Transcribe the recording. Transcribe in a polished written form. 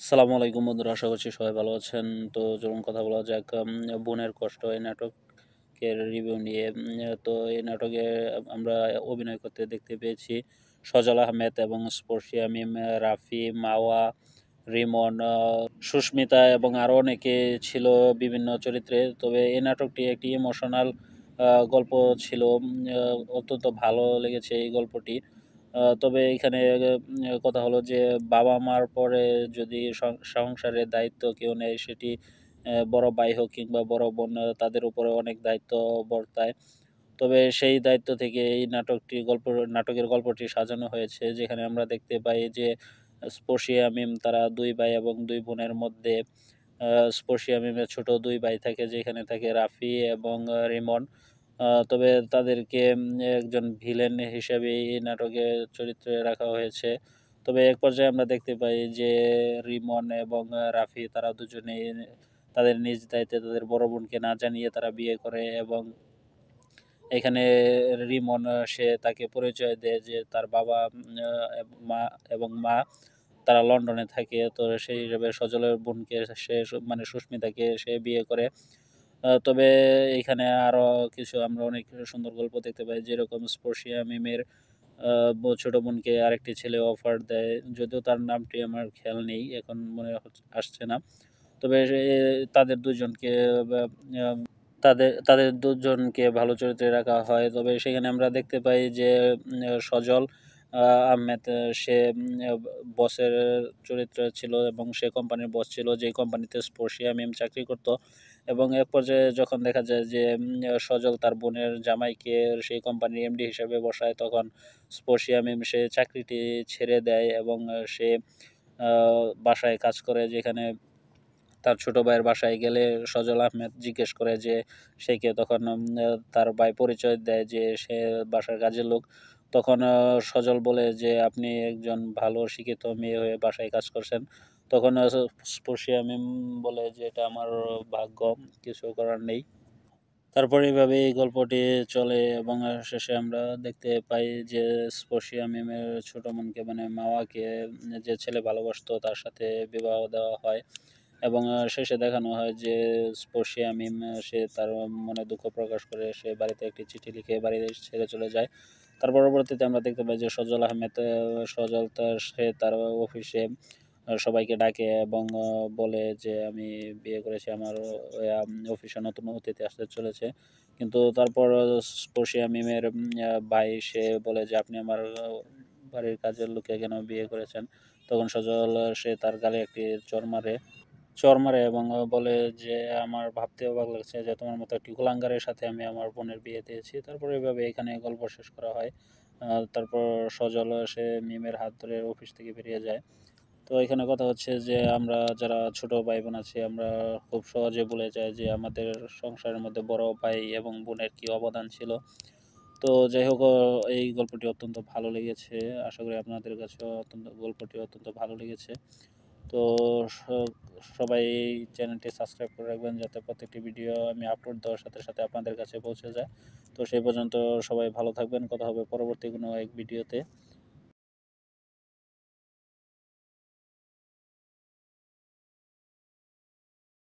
সালামু আলাইকুম বন্ধুরা, আশা করছি সবাই ভালো আছেন। তো চলুন কথা বলা যাক বোনের কষ্ট এই নাটকের রিভিউ নিয়ে। তো এই নাটকে আমরা অভিনয় করতে দেখতে পেয়েছি সজল আহমেদ এবং স্পর্শিয়া মিম, রাফি, মাওয়া, রিমন, সুস্মিতা এবং আরও অনেকে ছিল বিভিন্ন চরিত্রে। তবে এই নাটকটি একটি ইমোশনাল গল্প ছিল। অত্যন্ত ভালো লেগেছে এই গল্পটি। তবে এখানে কথা হলো যে বাবা মার পরে যদি সংসারের দায়িত্ব কেউ নেয়, সেটি বড় ভাই হোক কিংবা বড় বোন, তাদের উপরে অনেক দায়িত্ব বর্তায়। তবে সেই দায়িত্ব থেকে এই নাটকের গল্পটি সাজানো হয়েছে, যেখানে আমরা দেখতে পাই যে স্পর্শিয়া মিম তারা দুই ভাই এবং দুই বোনের মধ্যে স্পর্শিয়া মিমের ছোট দুই ভাই থাকে, যেখানে থাকে রাফি এবং রিমন। তবে তাদেরকে একজন ভিলেন হিসেবে এই নাটকে চরিত্রে রাখা হয়েছে। তবে এক পর্যায়ে আমরা দেখতে পাই যে রিমন এবং রাফি তারা দুজনেই তাদের নিজ দায়িত্বে তাদের বড় বোনকে না জানিয়ে তারা বিয়ে করে। এবং এখানে রিমন সে তাকে পরিচয় দেয় যে তার বাবা, মা এবং মা তারা লন্ডনে থাকে। তো সেই হিসেবে সজলের বোনকে সে মানে সুস্মিতাকে সে বিয়ে করে। তবে এখানে আরও কিছু আমরা অনেক সুন্দর গল্প দেখতে পাই, যেরকম স্পর্শিয়া মিমের ছোট বোনকে আরেকটি ছেলে অফার দেয়, যদিও তার নামটি আমার খেয়াল নেই, এখন মনে আসছে না। তবে তাদের দুজনকে আহ, তাদের দুজনকে ভালো চরিত্রে রাখা হয়। তবে সেখানে আমরা দেখতে পাই যে সজল আহমেদ, সে বসের চরিত্রে ছিল এবং সে কোম্পানির বস ছিল, যে কোম্পানিতে স্পর্শিয়া মিম চাকরি করত। এবং এক পর্যায়ে যখন দেখা যায় যে সজল তার বোনের জামাইকে সেই কোম্পানির এমডি হিসেবে বসায়, তখন স্পর্শিয়া মিম সে চাকরিটি ছেড়ে দেয় এবং সে বাসায় কাজ করে। যেখানে তার ছোট ভাইয়ের বাসায় গেলে সজল আহমেদ জিজ্ঞেস করে যে সে কে, তখন তার ভাই পরিচয় দেয় যে সে বাসার কাজের লোক। তখন সজল বলে যে আপনি একজন ভালো শিক্ষিত মেয়ে হয়ে বাসায় কাজ করছেন। তখন স্পর্শিয়া মিম বলে যে এটা আমার ভাগ্য, কিছু করার নেই। তারপরে এইভাবে এই গল্পটি চলে এবং শেষে আমরা দেখতে পাই যে স্পর্শিয়া মিমের ছোট বোনকে মানে মাওয়াকে যে ছেলে ভালোবাসতো তার সাথে বিবাহ দেওয়া হয়। এবং শেষে দেখানো হয় যে স্পর্শিয়া মিম সে তার মনে দুঃখ প্রকাশ করে সে বাড়িতে একটি চিঠি লিখে বাড়ি ছেড়ে চলে যায়। তার পরবর্তীতে আমরা দেখতে পাই যে সজল আহমেদ, সজল সে তার অফিসে সবাইকে ডাকে এবং বলে যে আমি বিয়ে করেছি, আমার অফিসে নতুন অতিথি আসতে চলেছে। কিন্তু তারপর স্পর্শিয়া মিমের ভাই সে বলে যে আপনি আমার বাড়ির কাজের লোককে কেন বিয়ে করেছেন। তখন সজল সে তার গালে একটি চর মারে এবং বলে যে আমার ভাবতে অবাক লাগছে যে তোমার মতো একটি কুলাঙ্গারের সাথে আমি আমার বোনের বিয়ে দিয়েছি। তারপর এভাবে এখানে গল্প শেষ করা হয়। তারপর সজল সে মিমের হাত ধরে অফিস থেকে বেরিয়ে যায়। তো এখানে কথা হচ্ছে যে আমরা যারা ছোট ভাই বোন আছি, আমরা খুব সহজে ভুলে যাই যে আমাদের সংসারের মধ্যে বড় ভাই এবং বোনের কি অবদান ছিল। তো যাই হোক, এই গল্পটি অত্যন্ত ভালো লেগেছে। আশা করি আপনাদের কাছে গল্পটি অত্যন্ত ভালো লেগেছে। তো স- সবাই এই চ্যানেলটি সাবস্ক্রাইব করে রাখবেন, যাতে প্রত্যেকটি ভিডিও আমি আপলোড দেওয়ার সাথে সাথে আপনাদের কাছে পৌঁছে যায়। তো সেই পর্যন্ত সবাই ভালো থাকবেন, কথা হবে পরবর্তী কোনো এক ভিডিওতে।